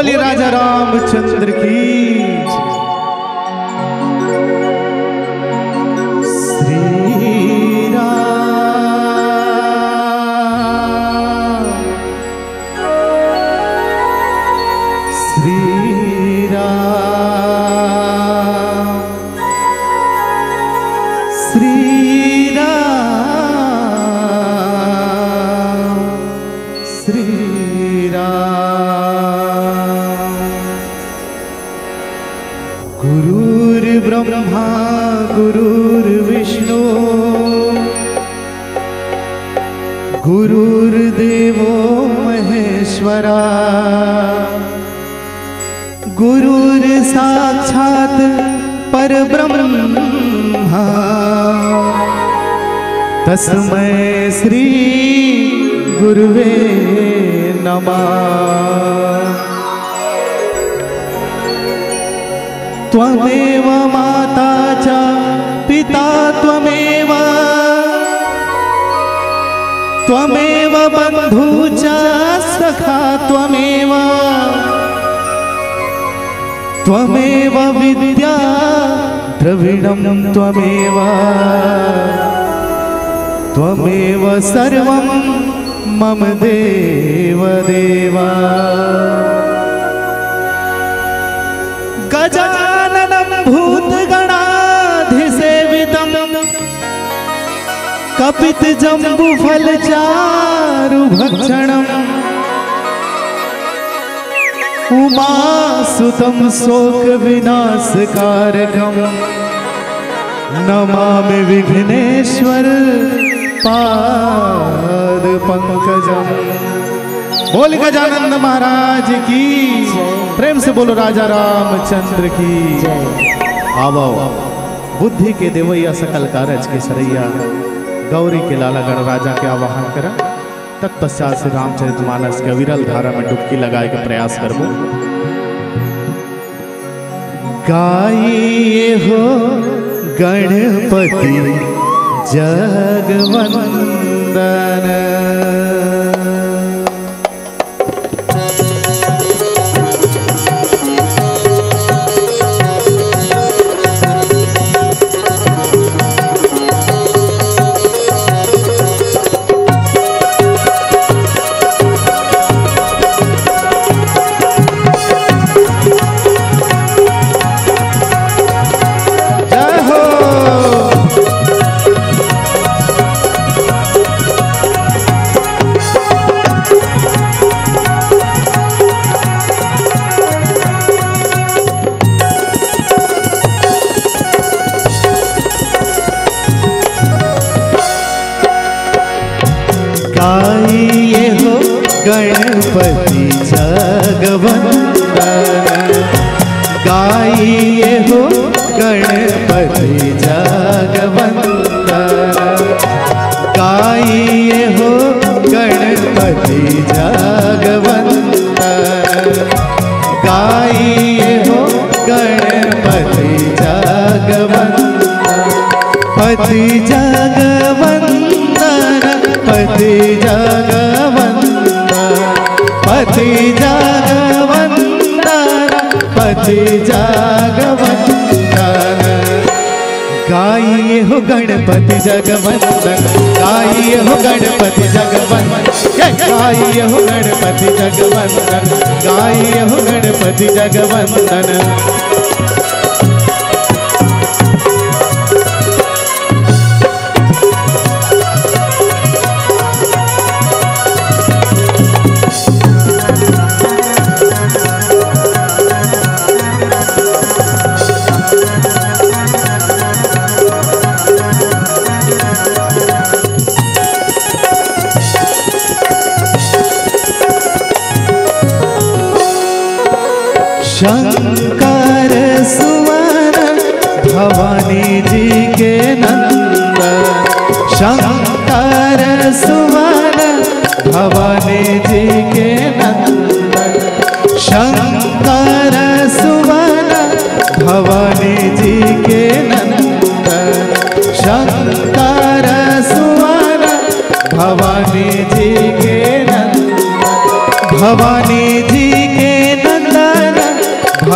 बोलिए राजा रामचंद्र की। श्री राम श्री राम श्री राम श्री गुरुर्ब्रह्मा गुरुर्विष्णु गुरुर्देवो महेश्वरा गुरुर्साक्षात् परब्रह्मा तस्मै श्री गुरुवे नमः। त्वमेव माता च पिता त्वमेव त्वमेव बन्धु च सखा त्वमेव त्वमेव विद्या द्रविणं त्वमेव त्वमेव सर्वं मम देव देवा। गजाननं भूतगणाधिसेवितं कपितजम्बुफलचारुभक्षणम् उमासुतं शोकविनाशकारकं नमामि विघ्नेश्वर पादपंकजम्। बोल गजानन महाराज की, प्रेम से बोलो राजा रामचंद्र की। आवो बुद्धि के देवैया सकल कारज के सरैया गौरी के लाला गणराजा के आवाहन करा। तत्पश्चात से रामचरितमानस के अविरल धारा में डुबकी लगाए के प्रयास करबो। गाइए हो गणपति जगवंदन गाइए हो गणपति जगवंदन गाइए हो गणपति जगवंदन गाइए हो गणपति जगवंदन गाइए हो गणपति जगवंदन पति जगवंदन पति जगवंदन पति जगवंदन पति जगवंदन गाइए हो गणपति जगवंदन गाइए हो गणपति जगवंदन गाइए हो गणपति जगवंदन गाइए हो गणपति जगवंदन। शंकर सुवन भवानी जी के नंदन शंकर सुवन भवानी जी के नंदन शंकर सुवन भवानी जी के नंदन शंकर सुवन भवानी जी के नंदन भवानी जी के नंदन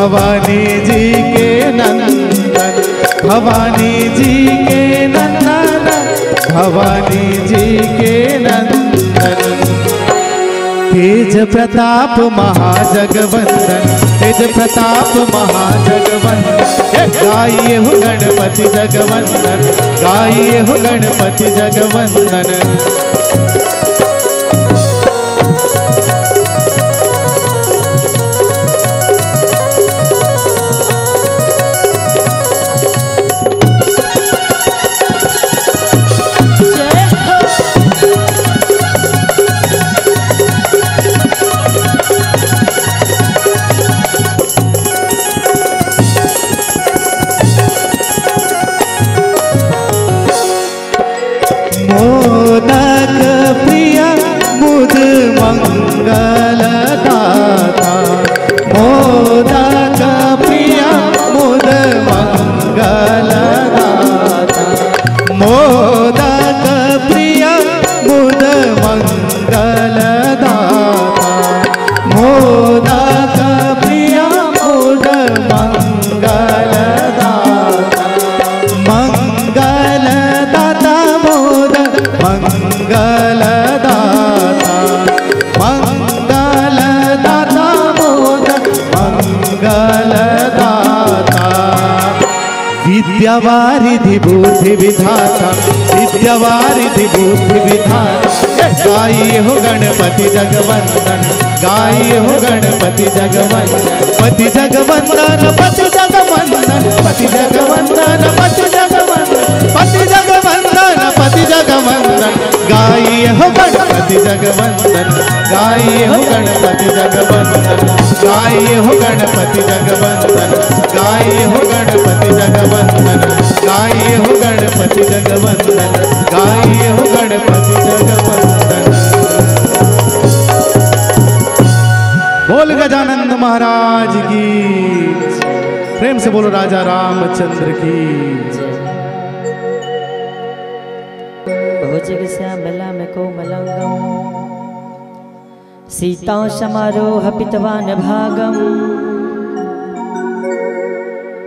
भवानी जी के नंदन, भवानी जी के नंदन, भवानी जी के नंदन। तेज प्रताप महाजगवंदन, तेज प्रताप महाजगवंदन। गाइए हो गणपति जगवंदन, गाइए हो गणपति जगवंदन। मोदक प्रिय मुद मंगल दाता, मोदक प्रिय मुद मंगल दाता, मोदक प्रिय मुद मंगल दाता, मोदक प्रिय मुद मंगल दाता, मंगल दाता मोद मंगल दाता, मंगल दाता मोद मंगल दाता। विद्यावारिधि बुद्धि विधाता, विद्यावारिधि बुद्धि विधाता। गाइए हो गणपति जगवंदन, गाइए हो गणपति जगवंदन। पति जगवंदन, पति जगवंदन, पति जगवंदन, पति जगवंदन, पति जगवंदन, पति जगवंदन। गाइए हो गणपति जगवंदन, गाइए हो गणपति जगवंदन, गाइए हो गणपति जगवंदन, गाइए हो गणपति जगवंदन, गाइए हो गणपति जगवंदन, गाइए हो गणपति जगवंदन। बोल गजानंद महाराज की, प्रेम से बोलो राजा रामचंद्र की। भुजग श्यामला में कोमलंगम, सीता समारोह पितवान भागम,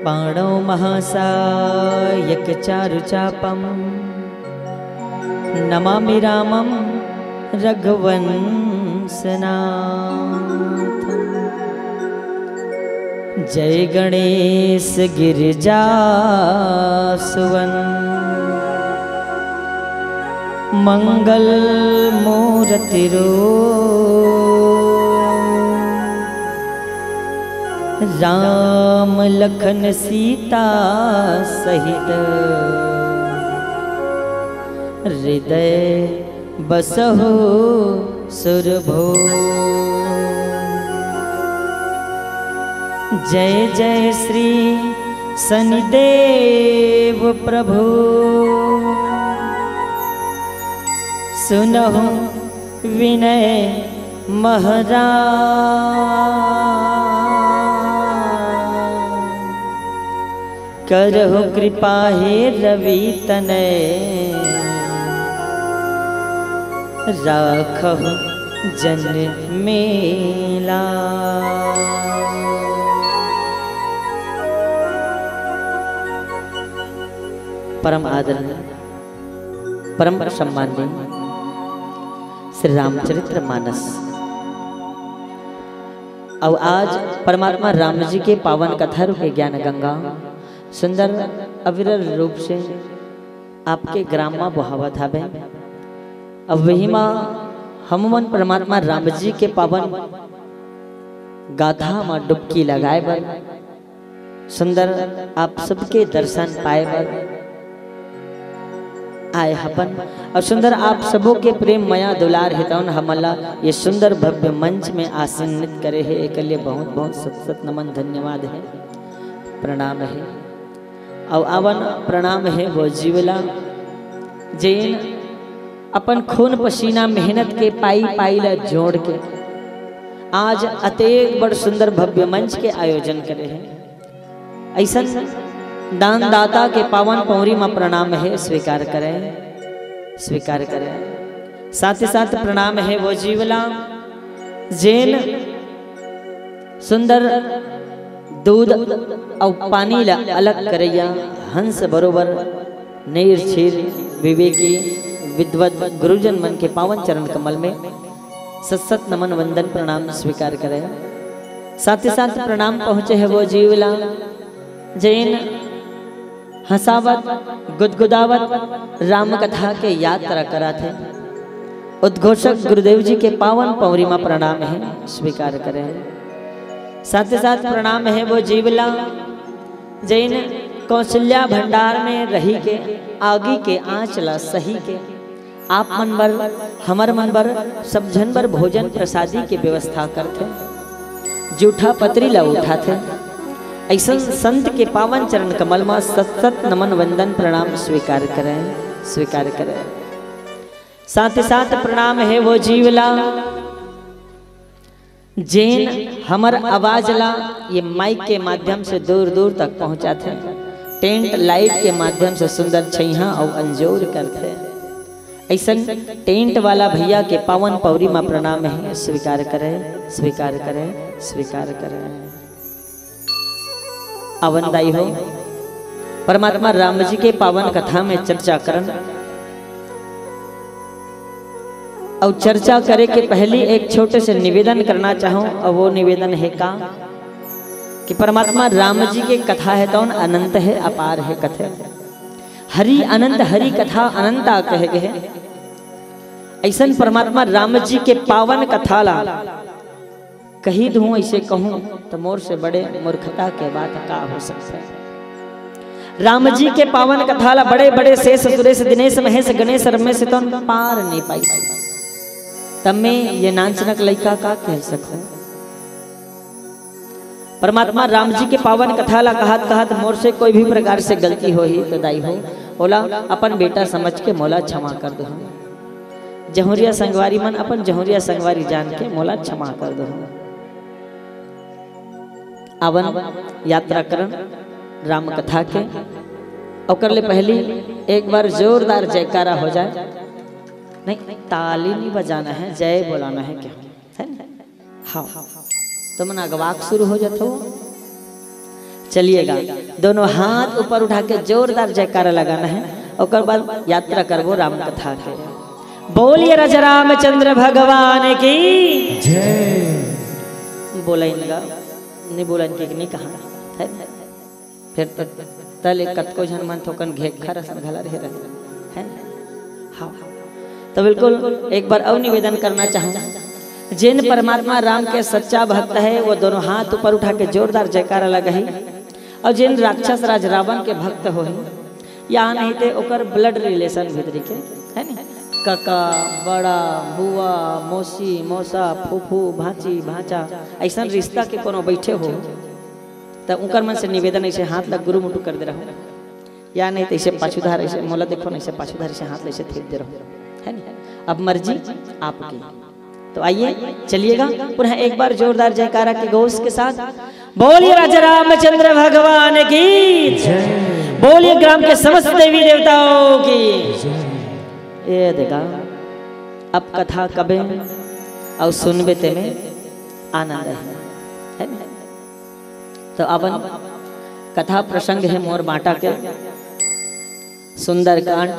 बाणो महासायक चारु चापम, नमामि रामं रघुवंशनाथं। जय गणेश गिरिजासुवन, मंगल मूर्ति राम लखन सीता सहित, हृदय बसहु सुरभो। जय जय श्री शनिदेव प्रभु, सुनहु विनय महाराज, करहु कृपा हे रवि तनय, राखहु जन मेला। परम आदरणीय, परम सम्माननीय श्री रामचरित्र मानस। अब आज परमात्मा राम जी के पावन कथा रूप ज्ञान गंगा सुंदर अविरल रूप से आपके ग्राम में बहावत हवे। अब वही माँ हम मन परमात्मा राम जी के पावन गाथा में डुबकी लगाए बर, सुंदर आप सबके दर्शन पाए बर आए हपन। और सुंदर आप सबों के प्रेम मया दुलार हितौन हमला ये सुंदर भव्य मंच में आसीनित करे है। एक लिए बहुत बहुत सत सत नमन धन्यवाद है, प्रणाम है। और आवन प्रणाम है वो जीवला जैन अपन खून पसीना मेहनत के पाई पाई ला जोड़ के आज अतेक बड़ सुंदर भव्य मंच के आयोजन करे हैं। ऐसा दान दाता के पावन पौरी में प्रणाम है, स्वीकार करें, स्वीकार करें। साथ ही साथ प्रणाम है वो जीवला जैन सुंदर दूध और पानी ला अलग करैया हंस बरोबर नीर क्षीर विवेकी विद्वत गुरुजन मन के पावन चरण कमल में सत नमन वंदन प्रणाम स्वीकार करे। साथ ही साथ प्रणाम पहुँचे है वो जीवला जैन हंसावत गुदगुदावत राम कथा के यात्रा करा थे। उद्घोषक गुरुदेव जी के पावन पौरिमा प्रणाम है स्वीकार करें। साथ ही साथ प्रणाम है वो जीवला जैन कौशल्या भंडार में रही के आगे के आंचला सही के आप मन बर हमर मन बर सब जन बर भोजन प्रसादी के व्यवस्था करते जूठा पत्री ला उठाते। ऐसा संत के पावन चरण कमल में सत नमन वंदन प्रणाम स्वीकार करें। साथ ही साथ प्रणाम है वो जीवला जैन हमर आवाज ला ये माइक के माध्यम से दूर दूर तक पहुंचाते टेंट लाइट के माध्यम से सुंदर छैहा और अंजोर करते। ऐसा टेंट वाला भैया के पावन पौरी में प्रणाम है स्वीकार करें। अवनदाई हो परमात्मा राम जी के पावन कथा में चर्चा करन और चर्चा करे के पहले एक छोटे से निवेदन करना चाहूँ और वो निवेदन है का कि परमात्मा राम जी के कथा है तो अनंत है अपार है कथे हरि अनंत हरि कथा अनंता कहे गए। ऐसा परमात्मा राम जी के पावन कथा ला कही दूं ऐसे कहूं तो मोर से बड़े मूर्खता के बात का हो सकता है। राम जी के पावन कथा ला बड़े बड़े शेष सुरेश दिनेश महेश गणेश रमेश तो पार नहीं पाई तब में ये नाचनक लड़का का कह सकते हैं। परमात्मा राम जी के पावन कथा ला कहत मोर से कोई भी प्रकार से गलती हो ही तो दाई हो बोला अपन बेटा समझ के मोला क्षमा कर दो। जहुरिया संगवारी मन अपन जहुरिया संगवारी जान के मोला क्षमा कर दो। अवन यात्रा करन राम कथा के और कर ले पहली एक बार जोरदार जयकारा हो जाए। नहीं ताली नहीं बजाना है जय बोलाना है क्या है ना? हाँ तो मन अगवाक शुरू हो जाते हो। चलिएगा दोनों हाथ ऊपर उठा के जोरदार जयकारा लगाना है और बाद यात्रा करबो राम कथा के। बोलिए राजा रामचंद्र भगवान की जय। बोला इनका नहीं बोला इनके नहीं कहा है फिर तो तले कतको जन मन थोकन घेखा रसन घला रहे है। हाँ तो बिल्कुल एक बार और निवेदन करना चाहूँ जिन परमात्मा राम के सच्चा भक्त है वो दोनों हाथ ऊपर उठा के जोरदार जयकारा लगाही और जिन राक्षस राज रावण के भक्त हो यहाँ नहीं थे ओकर ब्लड रिलेशन भीतरी के है नहीं काका बड़ा बुआ मौसी मौसा फूफू भांची भांचा ऐसा रिश्ता के कोनो बैठे हो तो उनकर मन से निवेदन ऐसे हाथ लग गुरु मुटु कर दे रहो या नहीं तो ऐसे पाछुधार ऐसे मोला देखो ऐसे पाछुधार ऐसे हाथ ऐसे फेंक दे रहो है नहीं। अब मर्जी आपकी तो आइए चलिएगा पुनः एक बार जोरदार जयकारा के घोष के साथ बोलिए राजा रामचंद्र भगवान की बोलिए ग्राम के समस्त देवी देवताओं की। ये देखा अब कथा कबे और सुनबे ते में आनंद है ना? तो अब कथा प्रसंग है मोर बाटा के सुंदरकांड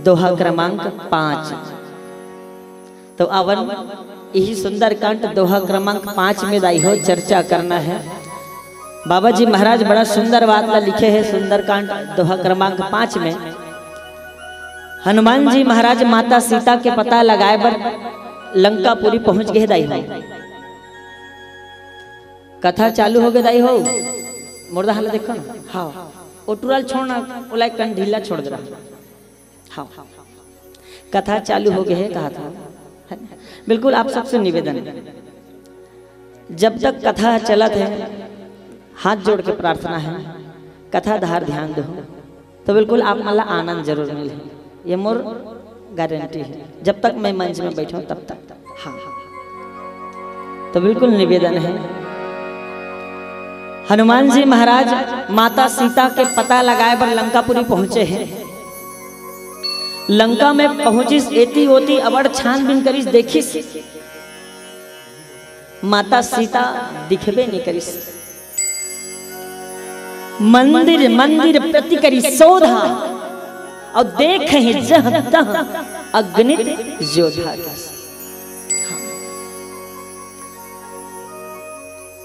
दोहा क्रमांक 5। तो अवन यही सुंदरकांड दोहा क्रमांक 5 में दाई हो चर्चा करना है। बाबा जी महाराज बड़ा सुंदर बात ला लिखे है सुंदरकांड दोहा क्रमांक 5 में। हनुमान जी महाराज माता सीता के पता लगाए बर लंकापुरी पहुंच गए दाई हो। कथा चालू हो गए दाई हो मुर्दा हाल देखो ना। हाँ ओटुराल छोड़ना ओला कन ढीला छोड़ दे रहा। हाँ कथा चालू हो गई है कहा था बिल्कुल आप सबसे निवेदन जब तक कथा चलत है हाथ जोड़ के प्रार्थना है कथा धार ध्यान दो तो बिल्कुल आप मला आनंद जरूर मिले ये मोर गारंटी है जब तक मैं मंच में बैठा हूं तब तक। हाँ तो बिल्कुल निवेदन है हनुमान जी महाराज माता सीता के पता लगाए पर लंकापुरी पहुंचे हैं। लंका में पहुंचिस एती होती अबड़ छानबीन करिस देखिस माता सीता दिखबे नहीं करी। मंदिर मंदिर प्रति करी शोधा और देखे जहाँ तहाँ अगणित योद्धा।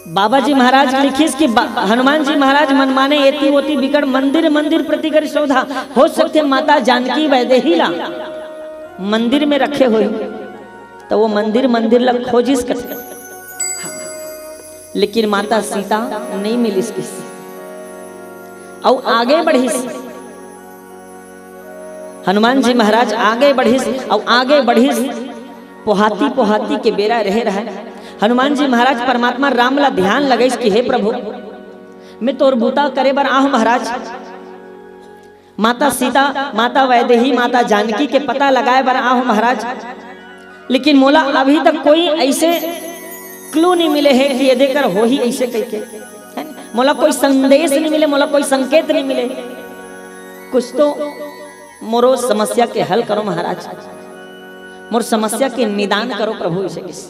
बाबा जी महाराज लिखिस कि हनुमान जी महाराज मनमाने एती होती बिगड़ मंदिर मंदिर प्रति करी शोधा। हो सकते माता जानकी वैदेहीला मंदिर में रखे हुए तो वो मंदिर मंदिर लग खोजिस कटे, लेकिन माता सीता नहीं मिलिस किस और आगे बढ़िस। हनुमान जी महाराज आगे बढ़िस और आगे बढ़िस पोहाती पोहाती के बेरा रहे रहा। हनुमान जी महाराज परमात्मा राम ला ध्यान लगइस कि हे प्रभु मैं तोर बूता करे बर आहूं महाराज। माता सीता माता वैदेही माता जानकी के पता लगाए बर आहूं महाराज, लेकिन मोला अभी तक कोई ऐसे क्लू नहीं मिले है कि ये देकर हो ही ऐसे कह के, मोला कोई संदेश नहीं मिले, मोला कोई संकेत नहीं मिले। कुछ तो मोरो समस्या के हल करो महाराज, मोर समस्या के निदान करो प्रभु। इसे किस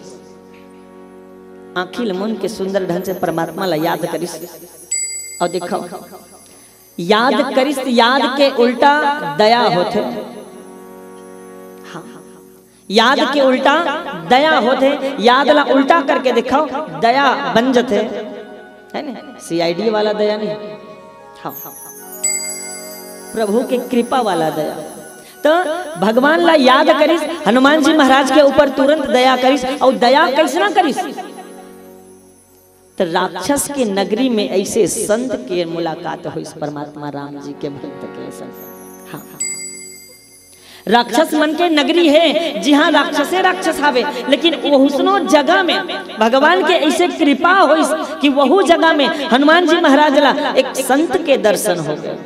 आखिल मुन के सुंदर ढंग से परमात्मा ला याद करिस और देखो याद करिस, याद के उल्टा दया होते। हाँ, याद के उल्टा दया होते, याद ला उल्टा करके दिखाओ दया बन जाते है ना। CID वाला दया नहीं, हाँ प्रभु के कृपा वाला दया। तो भगवान ला याद करिस, हनुमान जी महाराज के ऊपर तुरंत दया करिस। और दया कैसे ना करिस तो राक्षस के नगरी में ऐसे संत के मुलाकात हुई परमात्मा राम जी के भक्त के संग। हाँ, राक्षस मन के नगरी है जी हाँ, राक्षसे राक्षस आवे, लेकिन वहुसनो जगह में भगवान के ऐसे कृपा हुई कि वहु जगह में हनुमान जी महाराज ला एक संत के दर्शन हो गए।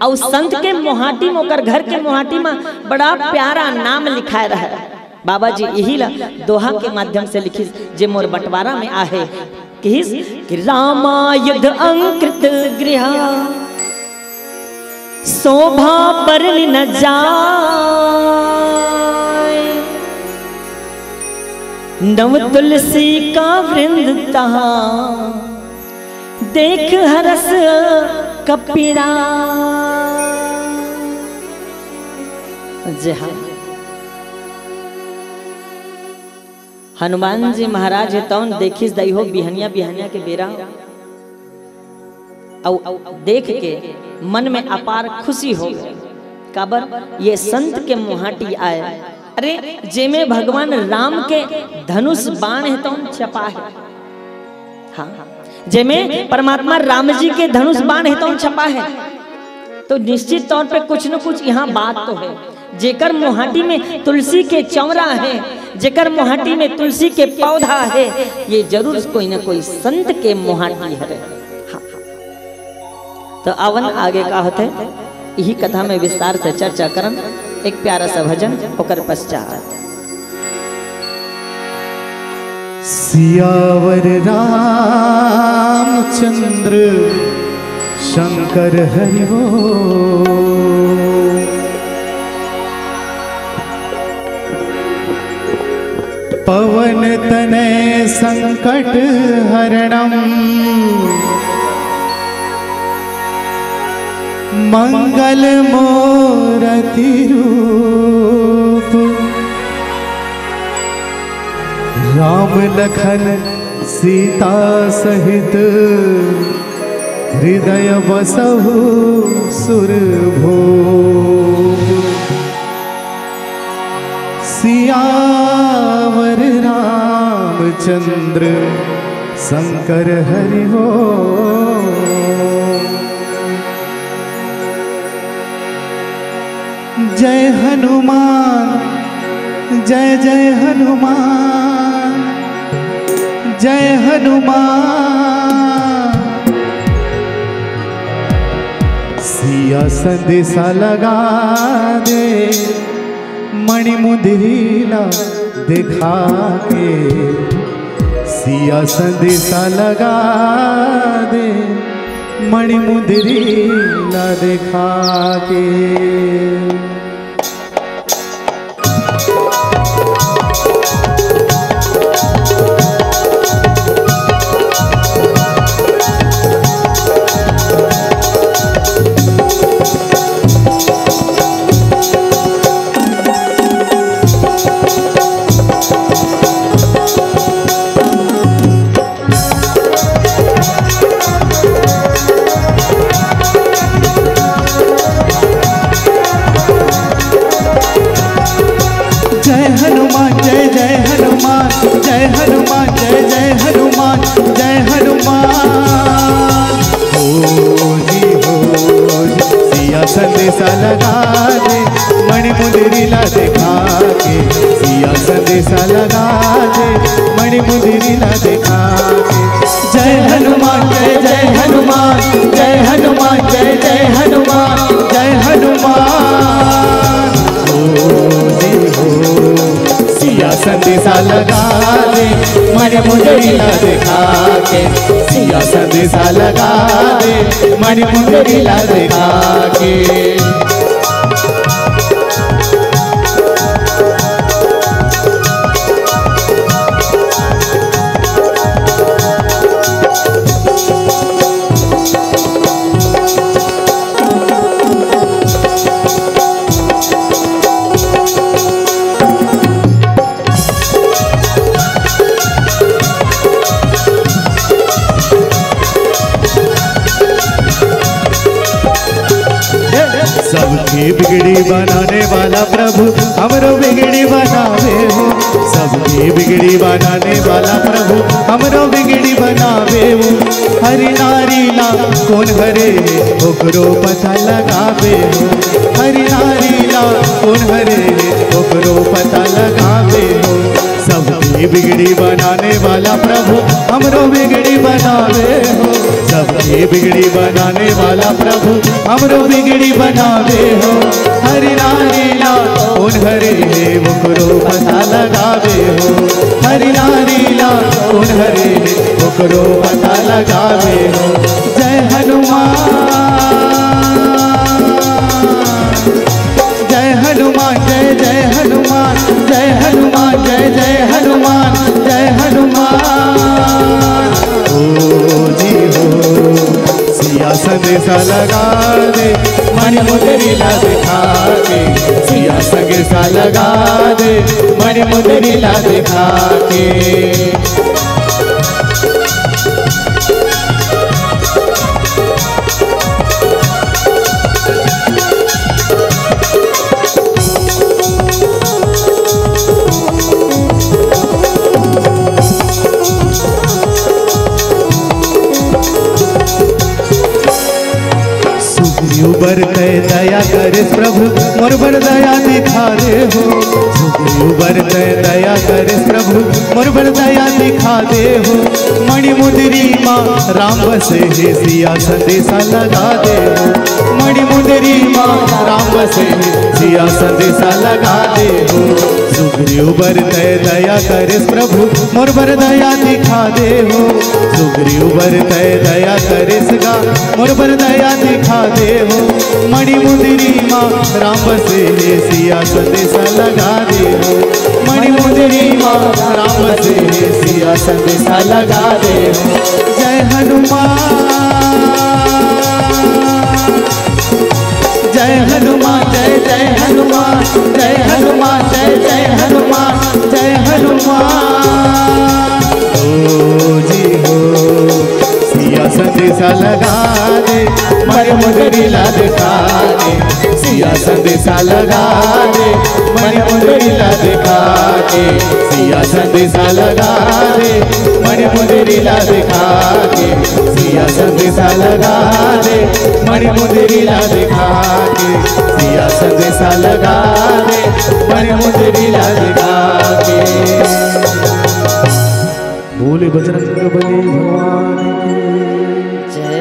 और संत के मोहाटी में ओकर घर के मोहाटी में बड़ा प्यारा नाम लिखाए रहा। बाबा जी यही ला दोहा के माध्यम से लिखिस जे मोर बंटवारा में आहे कि रामायुध अंकृत गृह शोभा बरन न जाए, नव तुलसी का वृंद तहाँ देख हरस कपीरा। जय हाँ, हनुमान जी महाराज तौन देखिस दई हो बिहनिया बिहनिया के बेरा और देख के मन में अपार खुशी हो गई। काबर ये संत के मुहाटी आए, अरे जेमे भगवान राम के धनुष बाण है तौन छपा है। हाँ, जेमे परमात्मा राम जी के धनुष बाण है तौन छपा है, तो निश्चित तौर पे कुछ न कुछ यहाँ बात तो है। जेकर मुहाटी में तुलसी के चौरा है, जेकर मुहाटी में तुलसी के पौधा है, ये जरूर कोई ना कोई संत के मुहाटी है। हाँ। तो अवन आगे का होते यही कथा में विस्तार से चर्चा करन। एक प्यारा सा भजन ओकर पश्चात। सियावर रामचंद्र शंकर हरि बोल। पवन तनय संकट हरणम मंगल मूर्ति रूप। राम लखन सीता सहित हृदय बसहु सुरभूप। सियावर रामचंद्र शंकर हरि बोल। जय हनुमान जय जय हनुमान जय हनुमान। सिया संदेशा लगा दे मणि मुंदरीला दिखा के। सिया संदेशा लगा दे मणि मुंदरीला दिखा के। संदेशा लगा दे मणि मुंदरी ला दिखा के। जय हनुमान जय जय हनुमान, जय हनुमान जय जय हनुमान, जय हनुमान हो जी हो। सिया संदेशा लगा दे मणि मुंदरी ला दिखा के, सिया संदेशा लगा दे मणि मुंदरी ला दिखा के। सबकी बिगड़ी बनाने वाला प्रभु हमरो बिगड़ी बनावे हो। सबकी बिगड़ी बनाने वाला प्रभु हमरो बिगड़ी बनावे हो। हरि नारी ला कौन हरे ओकरो पता लगावे हो। हरि नारी ला कौन हरे ओकरो पता लगावे हो। सबकी बिगड़ी बनाने वाला प्रभु हमरो बिगड़ी बनावे हो। सबकी बिगड़ी बनाने वाला प्रभु हमरो बिगड़ी बनावे हो। हरि नारी ला कौन हरे ओकरो पता लगावे हो। हरि नारी ला कौन हरे ओकरो पता लगावे हो। जय हनुमान, जय हनुमान जय जय हनुमान, जय हनुमान जय जय हनुमान, जय हनुमान हो जी हो। सिया संदेशा लगा दे मणि मुंदरी ला दिखा के, सिया संदेशा लगा दे मणि मुंदरी ला दिखा के। बर दया करे प्रभु मोर बर दया दिखा दे हो। बर दया करे प्रभु मोर बर दया दिखा दे हो। मणि मुंदरी माँ राम बसे है, सिया संदेशा लगा दे हो। मणि मुंदरी माँ राम बसे है, सिया संदेशा लगा दे हो। सुग्रीव बर दया करे प्रभु मोर बर दया दिखा दे हो। सुग्रीव बर दया करे गा मोर बर दया दिखा दे हो। मणि मुंदरी माँ राम बसे है, सिया संदेशा लगा दे हो। मणि मुंदरी माँ राम बसे है, सिया संदेशा लगा दे हो। जय हनुमान, जय हनुमान जय जय हनुमान, जय हनुमान जय जय हनुमान, जय हनुमान हो जी हो। सिया संदेशा लगा दे मणि मुंदरी ला दिखा के, सिया संदेशा लगा दे मणि मुंदरी ला दिखा के। सिया संदेशा लगा दे मणि मुंदरी ला दिखा के, सिया संदेशा लगा दे मणि मुंदरी ला दिखा के। सिया संदेशा लगा दे मणि मुंदरी ला दिखा के। बोले बजरंग बली भगवान की जय।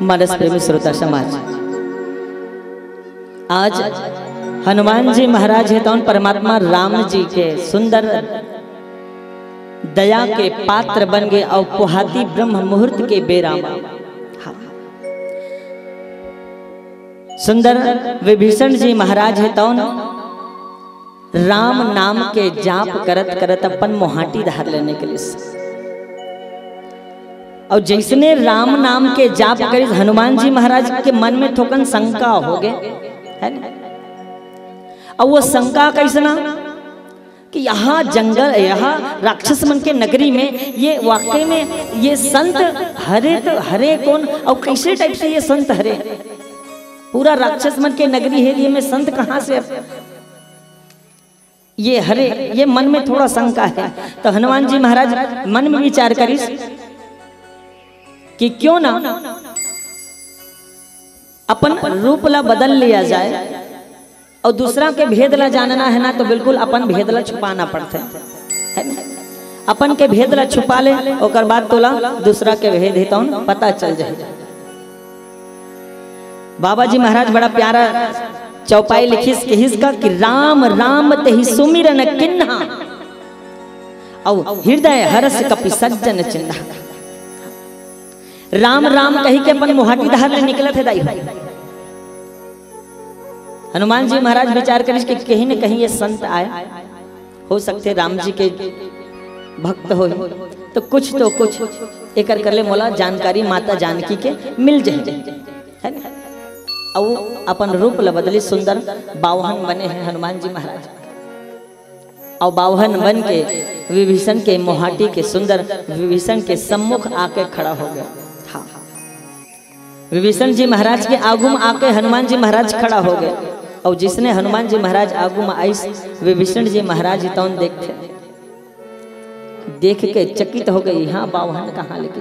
मानस प्रेमी श्रोता समाज, आज हनुमान जी महाराज है तो परमात्मा राम जी के सुंदर दया के पात्र बन गए और पोहाती ब्रह्म मुहूर्त के बेराम सुंदर विभीषण जी महाराज है तो राम नाम के जाप करत करत अपन मोहाटी धार लेने के लिए, और जैसने राम नाम के जाप करे हनुमान जी महाराज के मन में थोकन शंका हो गए है ना। और वो शंका कैसना कि यहाँ जंगल, यहाँ राक्षस मन के नगरी में ये वाकई में ये संत हरे तो हरे कौन और कैसे टाइप से ये संत हरे, पूरा राक्षस मन के नगरी है, ये में संत कहाँ से ये हरे, ये मन में थोड़ा शंका है। तो हनुमान जी महाराज मन में विचार करी कि क्यों ना अपन रूप ला बदल लिया जाए और दूसरा के भेद ला जानना है ना तो बिल्कुल अपन भेद ला छुपाना पड़ता है ना। अपन के भेद ला छुपा ले और बाद तोला दूसरा के भेद हेता पता चल जाए। बाबा जी महाराज बड़ा प्यारा चौपाई लिखिस का कि राम राम तेहि सुमिरन किन्हा और हृदय हरस कपि सज्जन चिन्हा। राम राम कही के अपन मुहाटी धार ले निकले थे दाई। हनुमान जी महाराज विचार करिस कि कहीं न कहीं ये संत आए हो सकते राम जी के भक्त हो तो कुछ एक कर ले मोला जानकारी माता जानकी के मिल जाए है ना। और अपन रूप ल बदली सुंदर बावहन बने हैं हनुमान जी महाराज। और बावहन बन के विभीषण के मोहाटी के सुंदर विभीषण के सम्मुख आके खड़ा हो गया। हाँ, विभीषण जी महाराज के आगू में आके हनुमान जी महाराज खड़ा हो गए। और जिसने हनुमान जी महाराज आगू में आई विभीषण जी महाराज तौन देखते देख के चकित हो गई। हाँ बावहन कहाँ लेके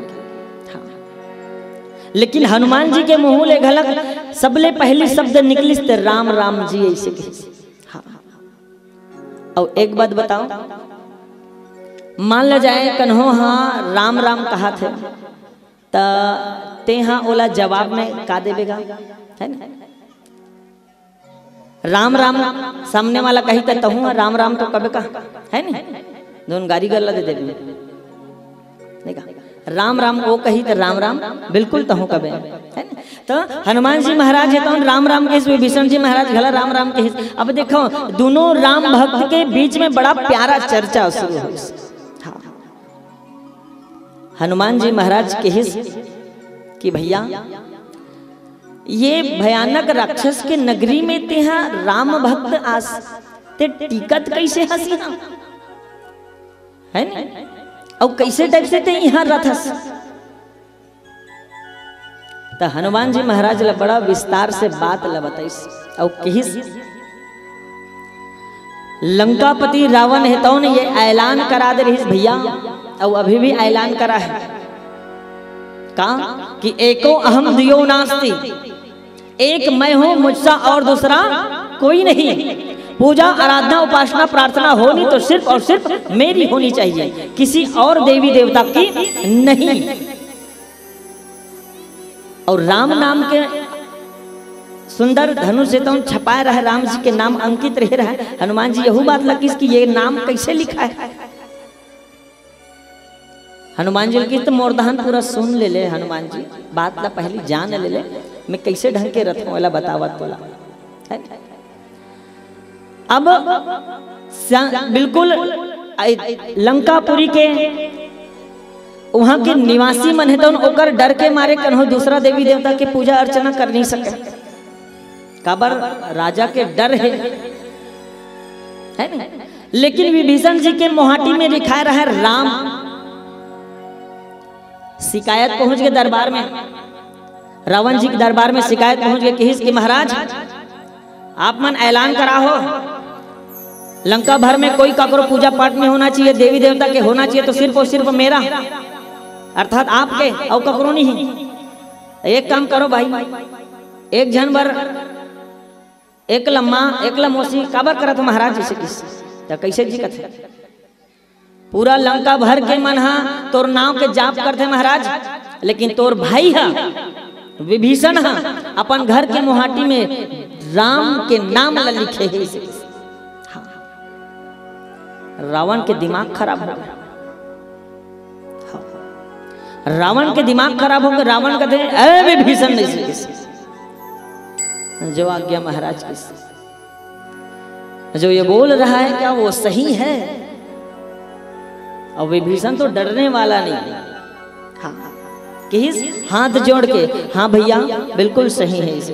लेकिन हनुमान जी के मुंह ले घलक सबले पहली शब्द निकलिस ते राम राम जी ऐसे हाँ। और एक बात बताओ, मान ल जाए कन्हो हाँ राम राम कहा थे ते हाँ ओला जवाब में का देवेगा है ना। राम राम सामने वाला कही तो हूँ राम राम तो कबे का है ना दोनों गाड़ी गल्ला दे देवे नहीं का। राम राम वो कही तो राम राम बिल्कुल तो हूँ कबे है ना। तो हनुमान जी महाराज है तो राम राम के विभीषण जी महाराज घला राम राम के। अब देखो दोनों राम भक्त के बीच में बड़ा प्यारा चर्चा शुरू हुई। हाँ। हनुमान जी महाराज के कि भैया ये भयानक राक्षस के नगरी में ते राम भक्त आस ते टिकत कैसे हंसी है ना। और कैसे टाइप से ते यहाँ रथस। तो हनुमान जी महाराज ला बड़ा विस्तार से बात ला बताइस। और कहिस लंकापति रावण है तो ये ऐलान करा दे रही भैया। और अभी भी ऐलान करा है का कि एको अहम दियो नास्ति, एक मैं हूं मुझसा और दूसरा कोई नहीं। पूजा आराधना उपासना प्रार्थना होनी तो सिर्फ और सिर्फ मेरी होनी चाहिए, किसी और देवी देवता की नहीं। और राम नाम के सुंदर धनुष से तो छपाए रहे राम जी के नाम अंकित रह रहा है। हनुमान जी यही बात लगी कि ये नाम कैसे लिखा है। हनुमान जी की तो मोरदहन पूरा सुन ले हनुमान जी बात ला पहली जान ले मैं कैसे ढंग के रथ वाला बतावत बोला। अब बिल्कुल लंकापुरी के वहां के निवासी मन है तो ओकर डर के मारे कन्हो दूसरा देवी देवता के पूजा अर्चना कर नहीं सके। काबर राजा के डर है ना। लेकिन विभीषण जी के मोहाटी में लिखा रहा है राम। शिकायत पहुंच गए दरबार में, रावण जी के दरबार में शिकायत पहुंच गई कि महाराज आप मन ऐलान करा हो लंका भर में कोई ककरो पूजा पाठ नहीं होना चाहिए, देवी देवता के होना चाहिए तो सिर्फ और सिर्फ मेरा अर्थात आपके और ककरो नहीं। एक काम करो भाई, एक जनवर एक लम्मा एक लमोसी काबर करत महाराज जैसे किस तो कैसे जी कथे पूरा लंका भर के मन हा तोर नाव के जाप करते महाराज। लेकिन तोर भाई हा विभीषण हा अपन घर के मोहाटी में राम के नाम ला लिखे है। हाँ। रावण के दिमाग खराब हो गया। हाँ। रावण के दिमाग खराब हो गया। रावण कहते हैं विभीषण नहीं जो आज्ञा महाराज की जो ये बोल रहा है क्या वो सही है। और विभीषण तो डरने वाला नहीं। हाँ किस हाथ जोड़ के हाँ भैया बिल्कुल सही है इसे।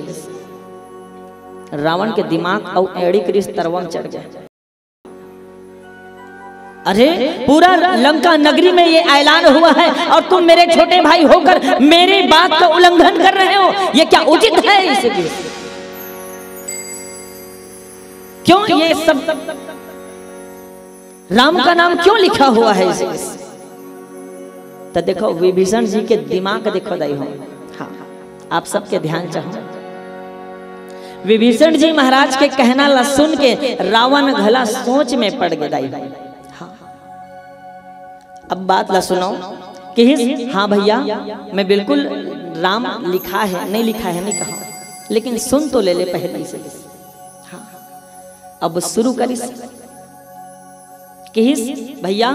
रावण के दिमाग और एड़ी क्रिस तरवम चढ़ गया। अरे पूरा लंका नगरी में ये ऐलान हुआ है और तुम मेरे छोटे भाई होकर मेरी बात का उल्लंघन कर रहे हो, ये क्या उचित है इसे? क्यों ये सब राम का नाम क्यों लिखा हुआ है इसे? तो देखो विभीषण जी के दिमाग देखो दाई हो। हाँ आप सबके ध्यान चाहो। विभीषण जी महाराज के कहना ला सुन के रावण घला सोच में पड़ गया। हाँ। अब बात ला सुनो कि हाँ भैया मैं बिल्कुल राम लिखा है नहीं लिखा है नहीं कहा, लेकिन सुन तो ले पहले से। हाँ। अब शुरू करिस कि भैया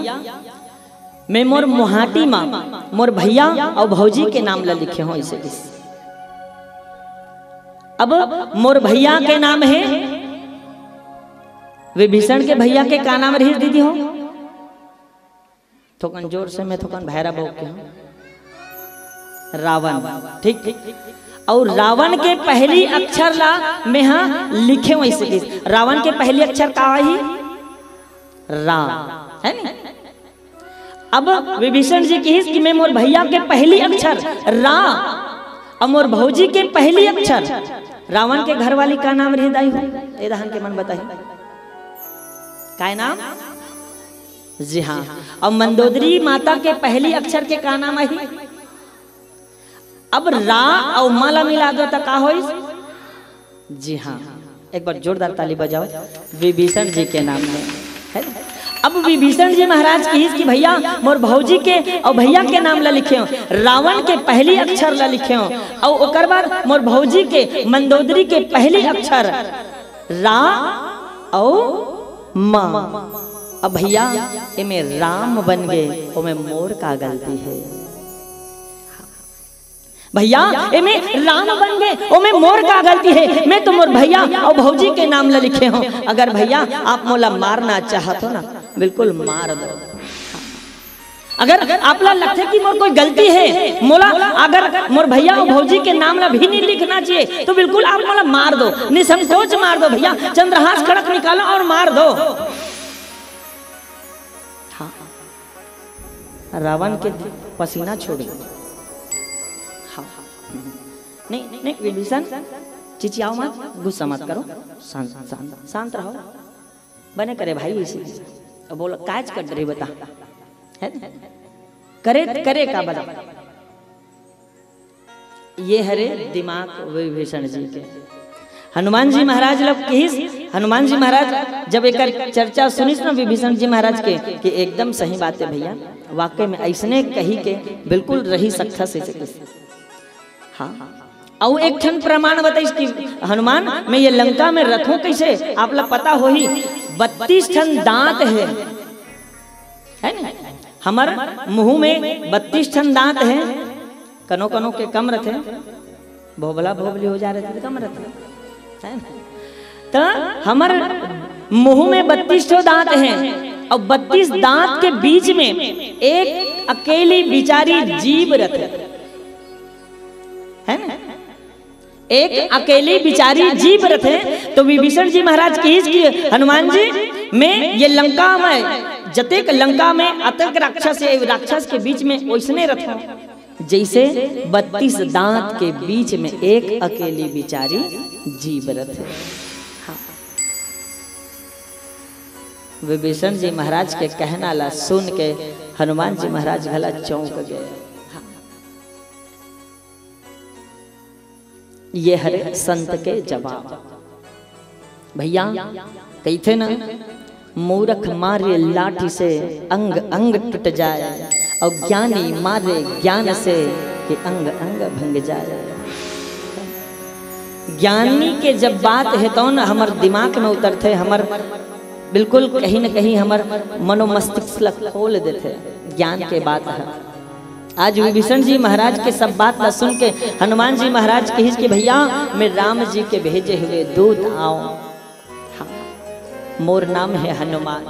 मैं मोर मोहाटी माँ मोर भैया और भौजी के नाम ला लिखे हो इसे। अब मोर भैया के नाम है विभीषण के भैया के का नाम रही दीदी हो थोकन जोर से मैं थोकन भैरा बहु के हूं रावण। ठीक ठीक। और रावण के पहली अक्षर ला मैं हाँ लिखे हुए इसे। रावण के पहली अक्षर का ही राम है ना। अब विभीषण जी की कि मैं मोर भैया के पहली अक्षर रा और मोर भौजी के पहली अक्षर। रावण के घर वाली का नाम रही दाई हो ए दहन के मन बताई का नाम। जी हाँ। और मंदोदरी माता के पहली अक्षर के का नाम है। अब रा और माला मिला दो तो का हो। जी हाँ एक बार जोरदार ताली बजाओ विभीषण जी के नाम में है। अब विभीषण जी महाराज की भैया मोर भौजी के और भैया के नाम ला लिखे हो, रावण के पहली अक्षर ला लिखे हो और ओकर बाद मोर भौजी के मंदोदरी के पहली अक्षर रा और माँ। अब भैया इमे राम बन गए ओमे मोर का गलती है। भैया इमे राम बन गए ओमे मोर का गलती है। मैं तो मोर भैया और भौजी के नाम ला लिखे हो। अगर भैया आप मोला मारना चाहत हो ना बिल्कुल मार दो। अगर आप ला लगते कि मोर कोई गलती है मोला अगर मोर भैया और भौजी के नाम ला भी नहीं लिखना चाहिए तो बिल्कुल आप मोला मार दो, निसंकोच मार दो भैया। चंद्रहास खड़क निकालो और मार दो। हाँ। रावण के पसीना छोड़े। हाँ। नहीं नहीं विभीषण चिचियाओ मत, गुस्सा मत करो, शांत रहो, बने करे भाई इसी। अब बोलो काज कर रही बता है करे का बता। ये हरे दिमाग विभीषण जी के। हनुमान जी महाराज लोग कही, हनुमान जी महाराज जब एक चर्चा सुनिस ना विभीषण जी महाराज के कि एकदम सही बात है भैया, वाकई में ऐसने कही के बिल्कुल रही सकता से। हाँ। और एक क्षण प्रमाण बताइए कि हनुमान मैं ये लंका में रखूं कैसे। आप लोग पता हो ही 32 ठन दांत है ना। हमार मुंह में 32 ठन दांत है। कनो कनो के कम रहते, भोबला भोबली हो जा रहे थे कम रहते है। तो हमार मुंह में 32 दांत हैं और 32 दांत के बीच में एक अकेली बिचारी जीभ रहते है ना। एक अकेली बिचारी जीभ रथे। तो विभीषण जी महाराज की हनुमान जी में ये लंका में जतेक लंका में अतक राक्षस के बीच में वैसने रथे जैसे 32 दांत के बीच में एक अकेली बिचारी जीभ रथे। हाँ। विभीषण जी महाराज के कहना ला सुन के हनुमान जी महाराज गला चौंक गए। ये हरे संत के जवाब। भैया कही थे ना मूर्ख मारे लाठी से अंग अंग टूट जाए और ज्ञानी मारे ज्ञान से कि अंग अंग भंग जाए। ज्ञानी के जब बात है तो ना हमार दिमाग में उतरते, हमार बिल्कुल कहीं न कहीं हमार मनोमस्तिष्क खोल देते। ज्ञान के बात है। आज विभीषण जी महाराज के सब बात न सुन के हनुमान जी महाराज कही कि भैया मैं राम जी के भेजे हुए दूत आओ। हाँ। मोर नाम है हनुमान,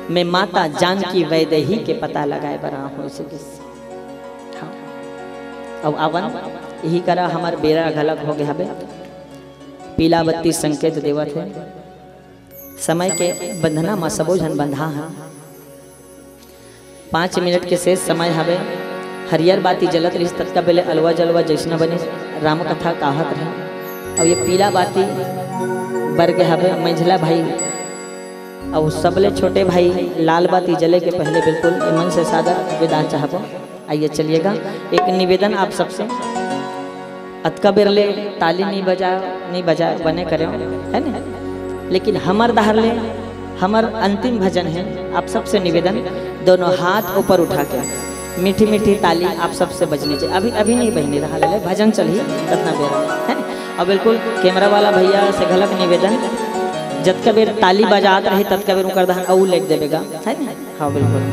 मैं माता जानकी वैदेही के पता लगाए बना हूँ। हाँ। अब आवन यही करा हमार बेरा गलत हो गया। पीला बत्ती संकेत देवत है। समय के बंधना मा सबो जन बंधा है। 5 मिनट के शेष समय हवे। हरियर बाती जलत रही तत्का बेले अलवा जलवा जैसना बनी राम कथा कहत रहे। और ये पीला बाती बरगे हवे मंझला भाई और सबले छोटे भाई लाल बाती जले के पहले बिल्कुल मन से सादर विदा चाहबो। आइए चलिएगा एक निवेदन आप सबसे अतका बेरले ताली नहीं बजा बने करे है ना, लेकिन हमर दहर ले हमर अंतिम भजन है। आप सबसे निवेदन, दोनों हाथ ऊपर उठा के मीठी मीठी ताली आप सबसे बजनी चाहिए। अभी नहीं बजनी रहा ले भजन चलिए कितना बेर है ना। और बिल्कुल कैमरा वाला भैया से घलक निवेदन, जतका बेर ताली बजात रहे ततका बेर उनकर दहन और लेक देवेगा है ना। हाँ बिल्कुल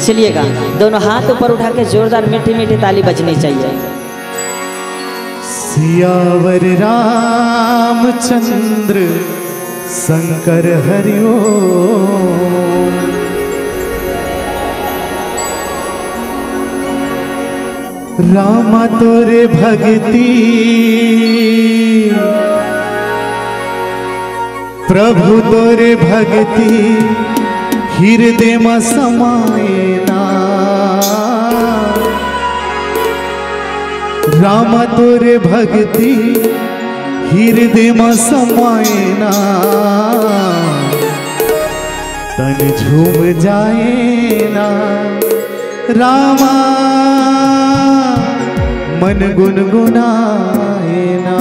चलिएगा, दोनों हाथ ऊपर उठा के जोरदार मीठी मीठी ताली बजनी चाहिए। सियावर रामचंद्र शंकर हरिओ, रामा तोरे भक्ति प्रभु तोरे भक्ति हृदय में समाये ना, राम तोरे भक्ति हृदय में समाये ना, तन झूम जाए ना रामा मन गुनगुनाए ना।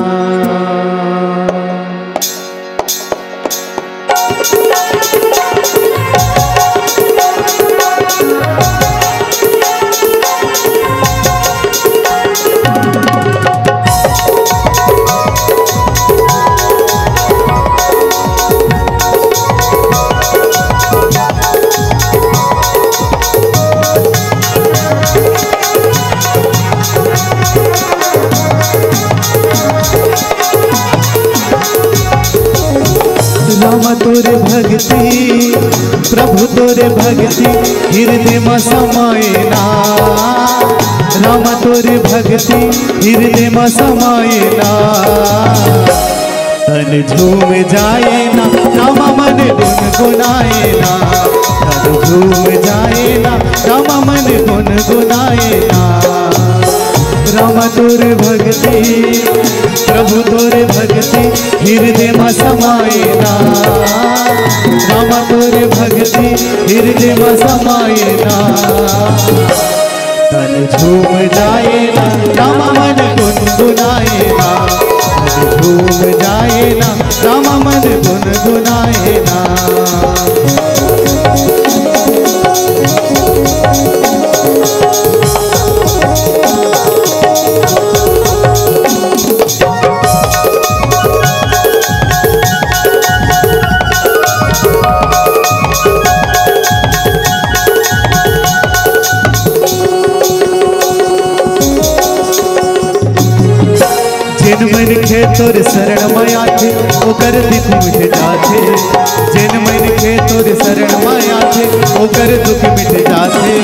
राम तोरे भक्ति प्रभु तोरे भक्ति हृदय में समाये ना, राम तोरे भक्ति हृदय में समाये ना, तन झूम जाए ना राम मन गुनगुनाए ना, तन झूम जाए ना राम मन गुनगुनाए ना। राम तोरे भक्ति प्रभु तोरे भक्ति हृदय में समाये ना, राम तोरे भक्ति हृदय में समाये ना, तन झूम जाए ना राम मन गुनगुनाए ना, तन झूम जाए ना राम मन गुनगुनाए ना। जिन मन खे तोर शरण माया थे ओकर दुख मिट जाथे, जिन मन खे तोर शरण माया थे ओकर दुख मिट जाथे,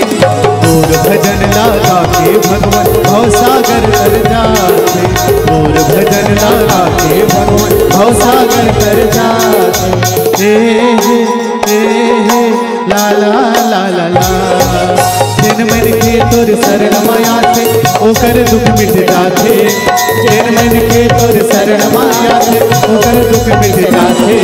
तोर भजन लगा के भगवान भव सागर तर जाथे, तोर भजन लगा के भगवान भव सागर तर जाथे। हे ला ला ला ला ला, जिन मन खे तोर शरण माया थे ओकर दुख मिट जाथे, जिन मन के तोर शरण माया थे ओकर दुख मिट जाथे,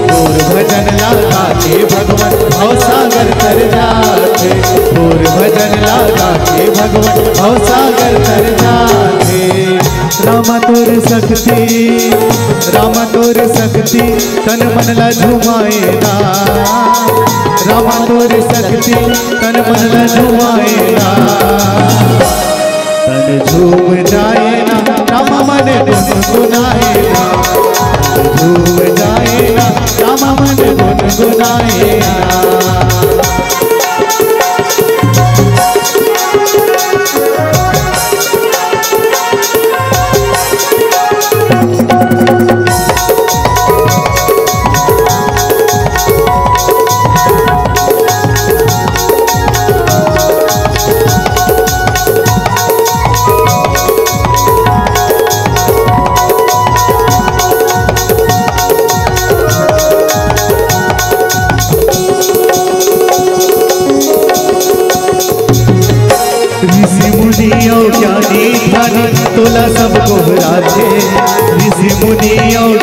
तोर भजन लगा के भगवान भव सागर तर जाथे, तोर भजन लगा के भगवान भव सागर तर जाथे। रामा तोर शक्ति रामा तोर शक्ति तन मन ला झुमाए ना, रामा तोर शक्ति तन मन ला झुमाए ना, तन झूम जाए ना राम मन गुनगुनाए ना, तन झूम जाए ना राम मन गुनगुनाए ना। ज्ञानी ध्यानी तोला सब गोहराथे, ऋषि मुनि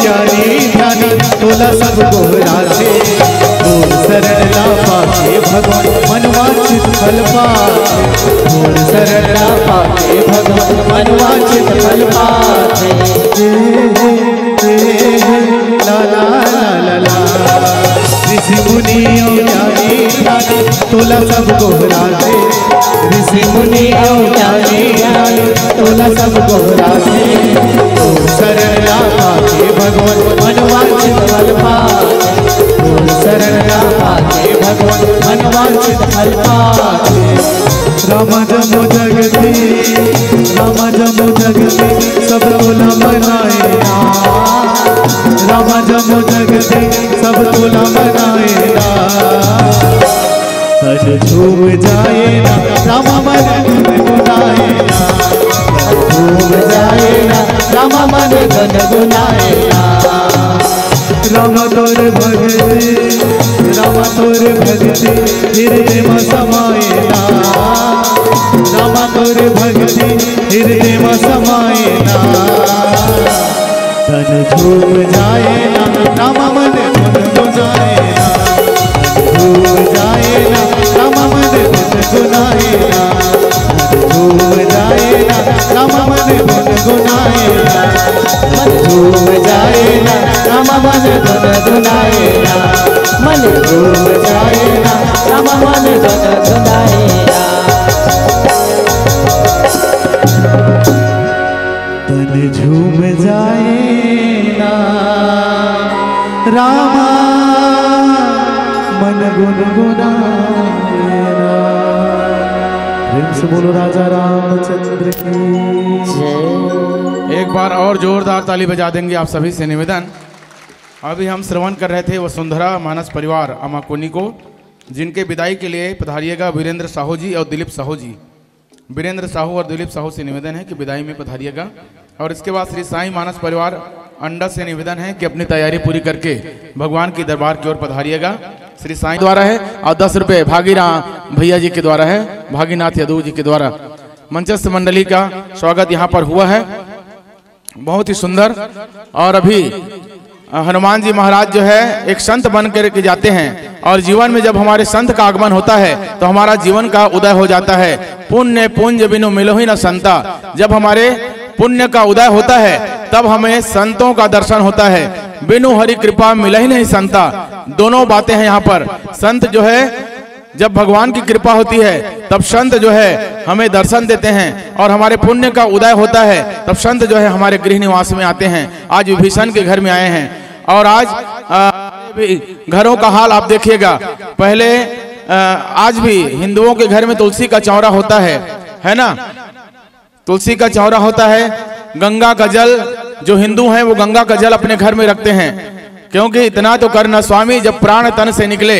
ज्ञानी ध्यानी तोला सब गोहराथे, तोर शरण ला पाके भगवान मनवांछित फल पाते, थोड़ शरणा पाके भगवान मनवांछित फल पाते। ला ला ला ला ऋषि मुनियों ज्ञानी ज्ञानी तोला सब गोहराते, ऋषि मुनियों ज्ञानी ज्ञानी तोला सब गोहराते। थोड़ शरणा पाके भगवान मनवांछित फल पाते, थोड़ शरणा पाके भगवान मनवांछित फल पाते। राम जमो जगती, राम जमो जगती सब तोला मनाए ना, राम जमो जगती सब तोला मनाए ना। तन झूम जाए ना राम मन गुनगुनाए ना, तन झूम जाए ना राम मन गुनगुनाए ना। राम तोर भगति, राम तोर भगति हृदय में समाए ना, राम तोर भगति हृदय में समाए ना। तन झूम जाए ना राम मन गुनगुनाए ना, तन झूम जाए ना राम मन गुनगुनाए ना, तन झूम जाए ना राम मन गुनगुनाए ना, मन झूम जाए ना राम मन गुनगुनाए ना, मन झूम जाए ना राम मन गुनगुनाए ना। तन झूम जाए ना रामा मन गुनगुनाए ना। प्रेम से बोलो राजा रामचंद्र की जय। एक बार और जोरदार ताली बजा देंगे आप सभी से निवेदन। अभी हम श्रवण कर रहे थे वसुंधरा मानस परिवार अमाकोनी को, जिनके विदाई के लिए पधारिएगा वीरेंद्र साहू जी और दिलीप साहू जी। वीरेंद्र साहू और दिलीप साहू से निवेदन है कि विदाई में पधारिएगा। और इसके बाद श्री साईं मानस परिवार अंडा से निवेदन है कि अपनी तैयारी पूरी करके भगवान की दरबार की ओर पधारिएगा। श्री साईं द्वारा है और 10 रुपये भागीराम भैया जी के द्वारा है, भागीनाथ यादव जी के द्वारा मंचस्थ मंडली का स्वागत यहाँ पर हुआ है, बहुत ही सुंदर। और अभी हनुमान जी महाराज जो है एक संत बन करके जाते हैं, और जीवन में जब हमारे संत का आगमन होता है तो हमारा जीवन का उदय हो जाता है। पुण्य पुंज बिनु मिलो ही न संता, जब हमारे पुण्य का उदय होता है तब हमें संतों का दर्शन होता है। बिनु हरि कृपा मिला ही नहीं संता, दोनों बातें हैं यहाँ पर। संत जो है जब भगवान की कृपा होती है तब संत जो है हमें दर्शन देते हैं, और हमारे पुण्य का उदय होता है तब संत जो है हमारे गृह निवास में आते हैं। आज विभीषण के घर में आए हैं, और आज भी घरों का हाल आप देखिएगा। पहले आज भी हिंदुओं के घर में तुलसी का चौरा होता है ना, तुलसी का चौरा होता है। गंगा का जल जो हिंदू हैं वो गंगा का जल अपने घर में रखते हैं, क्योंकि इतना तो करना स्वामी जब प्राण तन से निकले